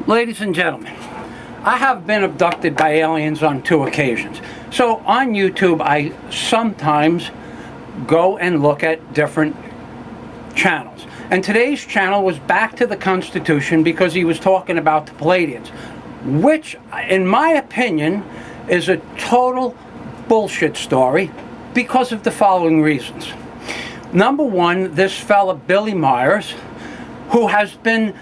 Ladies and gentlemen, I have been abducted by aliens on 2 occasions. So on YouTube, I sometimes go and look at different channels. And today's channel was Back to the Constitution because he was talking about the Palladians, which, in my opinion, is a total bullshit story because of the following reasons. Number one, this fella, Billy Myers, who has been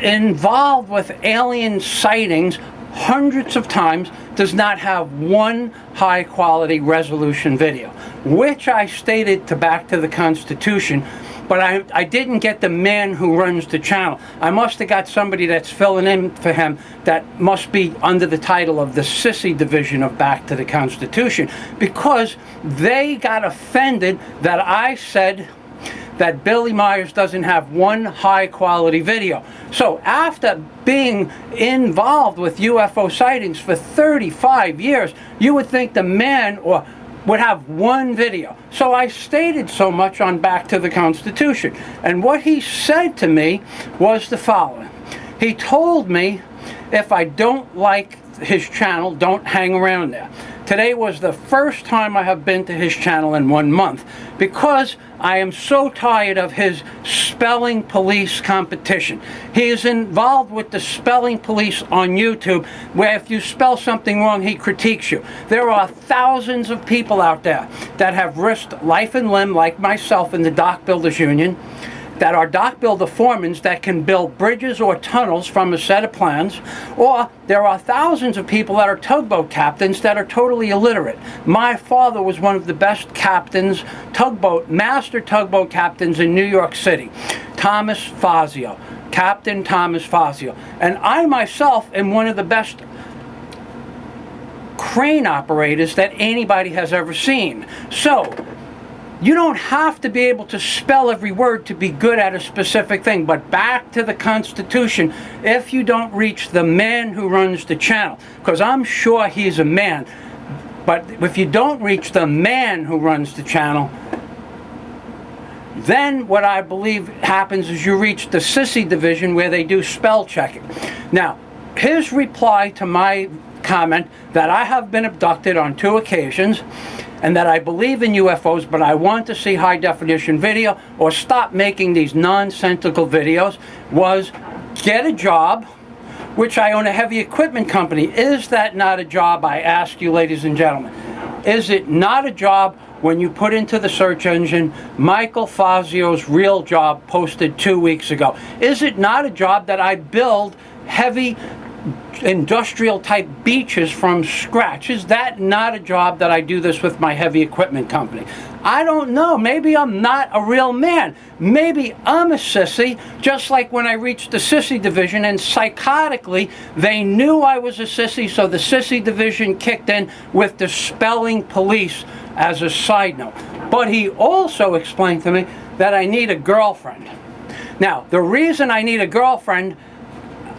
involved with alien sightings hundreds of times, does not have one high quality resolution video, which I stated to Back to the Constitution, but I didn't get the man who runs the channel. I must have got somebody that's filling in for him that must be under the title of the Sissie division of Back to the Constitution, because they got offended that I said that Billy Myers doesn't have one high quality video. So after being involved with UFO sightings for 35 years, you would think the man would have one video. So I stated so much on Back to the Constitution. And what he said to me was the following. He told me if I don't like his channel, don't hang around there. Today was the first time I have been to his channel in 1 month because I am so tired of his spelling police competition. He is involved with the spelling police on YouTube, where if you spell something wrong, he critiques you. There are thousands of people out there that have risked life and limb, like myself in the Dock Builders Union, that are dock builder foremans that can build bridges or tunnels from a set of plans, or there are thousands of people that are tugboat captains that are totally illiterate. My father was one of the best captains, master tugboat captains in New York City, Thomas Fazio, Captain Thomas Fazio. And I myself am one of the best crane operators that anybody has ever seen. So you don't have to be able to spell every word to be good at a specific thing. But Back to the Constitution, if you don't reach the man who runs the channel, because I'm sure he's a man, but if you don't reach the man who runs the channel, then what I believe happens is you reach the Sissie division where they do spell checking. Now, his reply to my comment that I have been abducted on 2 occasions and that I believe in UFOs, but I want to see high definition video or stop making these nonsensical videos, was get a job, which I own a heavy equipment company. Is that not a job, I ask you, ladies and gentlemen? Is it not a job when you put into the search engine Michael Fazio's real job posted 2 weeks ago? Is it not a job that I build heavy industrial type beaches from scratch? Is that not a job that I do this with my heavy equipment company? I don't know. Maybe I'm not a real man. Maybe I'm a sissy, just like when I reached the Sissie division and psychotically they knew I was a sissy, so the Sissie division kicked in with the spelling police as a side note. But he also explained to me that I need a girlfriend. Now, the reason I need a girlfriend,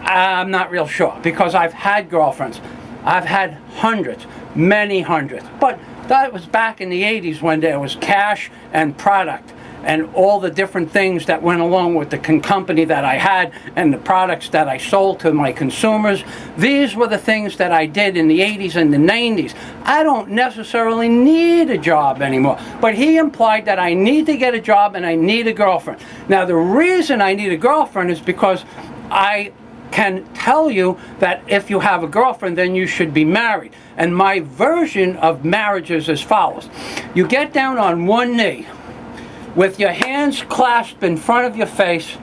I'm not real sure, because I've had girlfriends. I've had hundreds, many hundreds. But that was back in the 80s when there was cash and product and all the different things that went along with the company that I had and the products that I sold to my consumers. These were the things that I did in the 80s and the 90s. I don't necessarily need a job anymore. But he implied that I need to get a job and I need a girlfriend. Now, the reason I need a girlfriend is because I can tell you that if you have a girlfriend, then you should be married. And my version of marriage is as follows. You get down on one knee with your hands clasped in front of your face,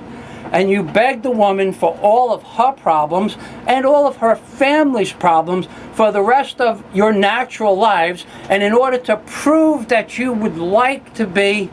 and you beg the woman for all of her problems and all of her family's problems for the rest of your natural lives. And in order to prove that you would like to be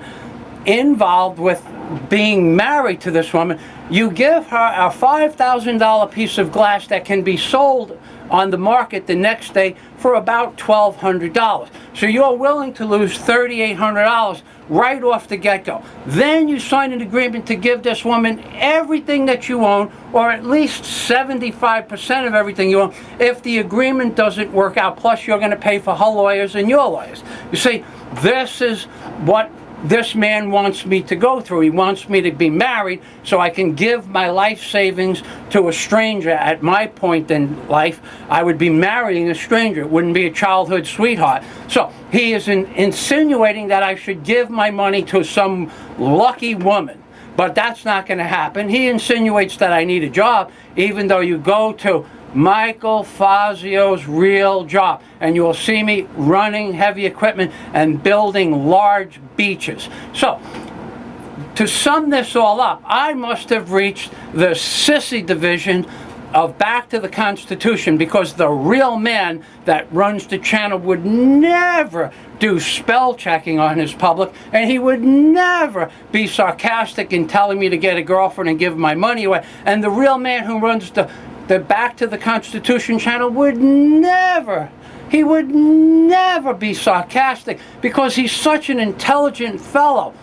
involved with being married to this woman, you give her a $5,000 piece of glass that can be sold on the market the next day for about $1,200. So you're willing to lose $3,800 right off the get-go. Then you sign an agreement to give this woman everything that you own, or at least 75% of everything you own, if the agreement doesn't work out. Plus you're going to pay for her lawyers and your lawyers. You see, this is what this man wants me to go through. He wants me to be married so I can give my life savings to a stranger. At my point in life, I would be marrying a stranger. It wouldn't be a childhood sweetheart. So he is insinuating that I should give my money to some lucky woman. But that's not going to happen. He insinuates that I need a job, even though you go to Michael Fazio's real job, and you will see me running heavy equipment and building large beaches. So, to sum this all up, I must have reached the Sissie division of Back to the Constitution, because the real man that runs the channel would never do spell checking on his public, and he would never be sarcastic in telling me to get a girlfriend and give my money away. And the real man who runs the Back to the Constitution channel would never be sarcastic, because he's such an intelligent fellow.